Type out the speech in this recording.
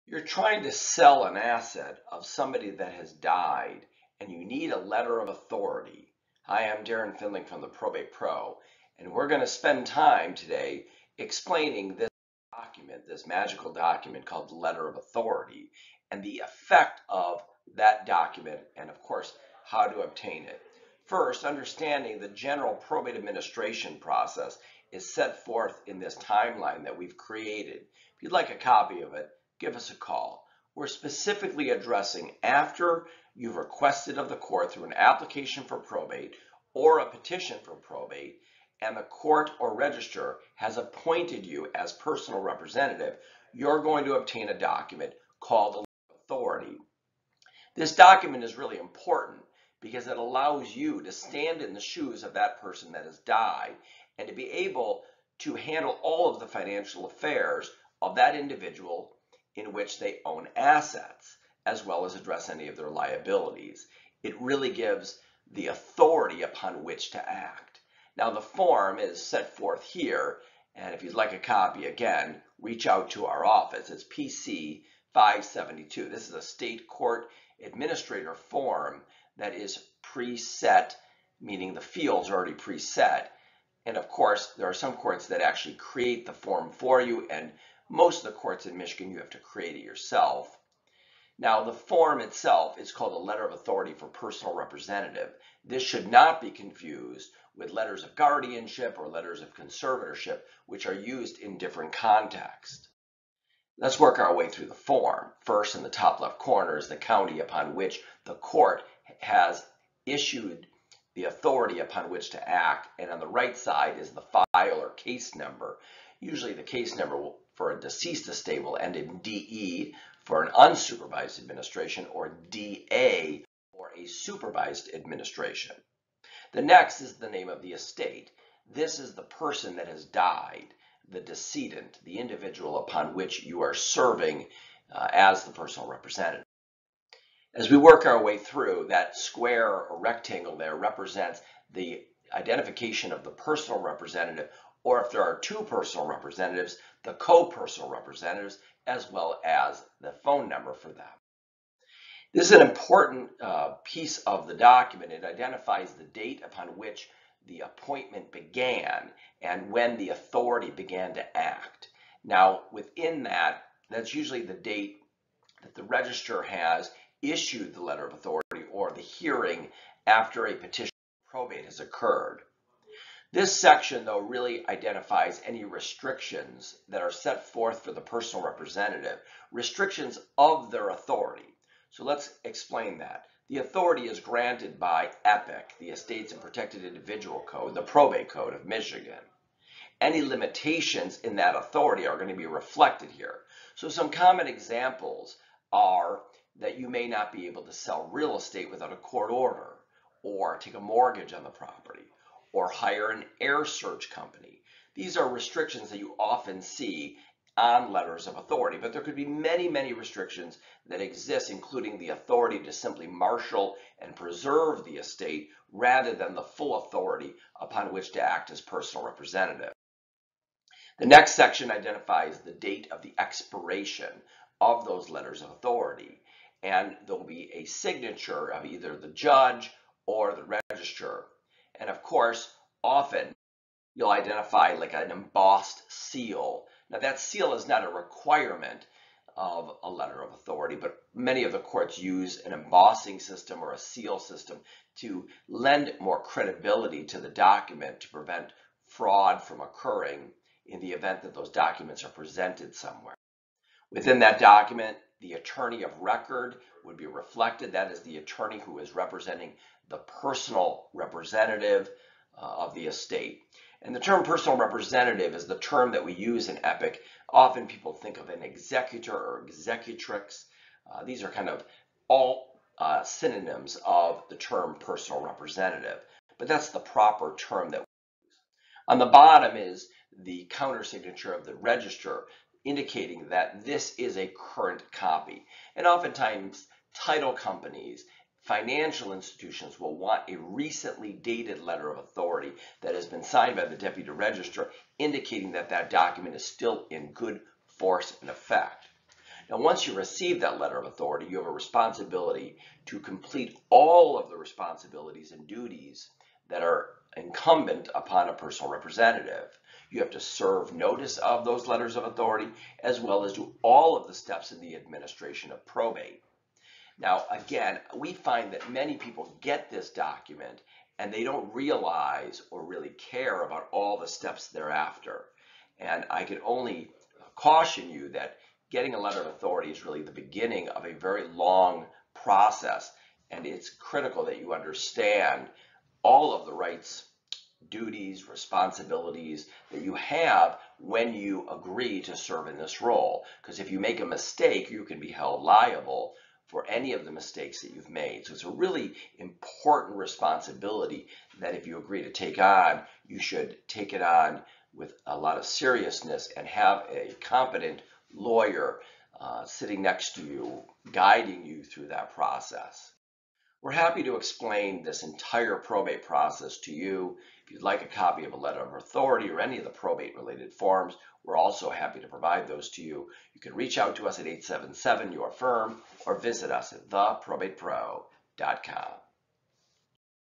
You're trying to sell an asset of somebody that has died and you need a letter of authority. Hi, I'm Darren Findling from the Probate Pro, and we're going to spend time today explaining this document, this magical document called the letter of authority, and the effect of that document, and of course, how to obtain it. First, understanding the general probate administration process is set forth in this timeline that we've created. If you'd like a copy of it, give us a call. We're specifically addressing after you've requested of the court through an application for probate or a petition for probate, and the court or register has appointed you as personal representative, you're going to obtain a document called a letter of authority. This document is really important because it allows you to stand in the shoes of that person that has died and to be able to handle all of the financial affairs of that individual in which they own assets, as well as address any of their liabilities. It really gives the authority upon which to act. Now, the form is set forth here, and if you'd like a copy, again, reach out to our office. It's PC 572. This is a state court administrator form that is preset, meaning the fields are already preset. And of course, there are some courts that actually create the form for you, and most of the courts in Michigan, you have to create it yourself. Now, the form itself is called a letter of authority for personal representative. This should not be confused with letters of guardianship or letters of conservatorship, which are used in different contexts. Let's work our way through the form. First, in the top left corner is the county upon which the court has issued the authority upon which to act, and on the right side is the file or case number. Usually the case number for a deceased estate will end in DE for an unsupervised administration, or DA for a supervised administration. The next is the name of the estate. This is the person that has died, the decedent, the individual upon which you are serving as the personal representative. As we work our way through, that square or rectangle there represents the identification of the personal representative, or if there are two personal representatives, the co-personal representatives, as well as the phone number for them. This is an important piece of the document. It identifies the date upon which the appointment began and when the authority began to act. Now, within that, that's usually the date that the register has issued the letter of authority or the hearing after a petition for probate has occurred. This section, though, really identifies any restrictions that are set forth for the personal representative, restrictions of their authority. So let's explain that. The authority is granted by EPIC, the Estates and Protected Individual Code, the Probate Code of Michigan. Any limitations in that authority are going to be reflected here. So some common examples are that you may not be able to sell real estate without a court order, or take a mortgage on the property, or hire an air search company. These are restrictions that you often see on letters of authority, but there could be many, many restrictions that exist, including the authority to simply marshal and preserve the estate rather than the full authority upon which to act as personal representative. The next section identifies the date of the expiration of those letters of authority, and there will be a signature of either the judge or the registrar. And of course, often you'll identify like an embossed seal. Now, that seal is not a requirement of a letter of authority, but many of the courts use an embossing system or a seal system to lend more credibility to the document to prevent fraud from occurring in the event that those documents are presented somewhere. Within that document, the attorney of record would be reflected. That is the attorney who is representing the personal representative of the estate. And the term personal representative is the term that we use in EPIC. Often people think of an executor or executrix. These are kind of all synonyms of the term personal representative, but that's the proper term that we use. On the bottom is the countersignature of the register, indicating that this is a current copy. And oftentimes, title companies, financial institutions will want a recently dated letter of authority that has been signed by the deputy registrar, indicating that that document is still in good force and effect. Now, once you receive that letter of authority, you have a responsibility to complete all of the responsibilities and duties that are incumbent upon a personal representative. You have to serve notice of those letters of authority, as well as do all of the steps in the administration of probate. Now, again, we find that many people get this document and they don't realize or really care about all the steps thereafter. And I can only caution you that getting a letter of authority is really the beginning of a very long process, and it's critical that you understand all of the rights, duties, responsibilities that you have when you agree to serve in this role. Because if you make a mistake, you can be held liable for any of the mistakes that you've made. So it's a really important responsibility that if you agree to take on, you should take it on with a lot of seriousness and have a competent lawyer sitting next to you, guiding you through that process. We're happy to explain this entire probate process to you. If you'd like a copy of a letter of authority or any of the probate-related forms, we're also happy to provide those to you. You can reach out to us at 877-YOUR-FIRM or visit us at theprobatepro.com.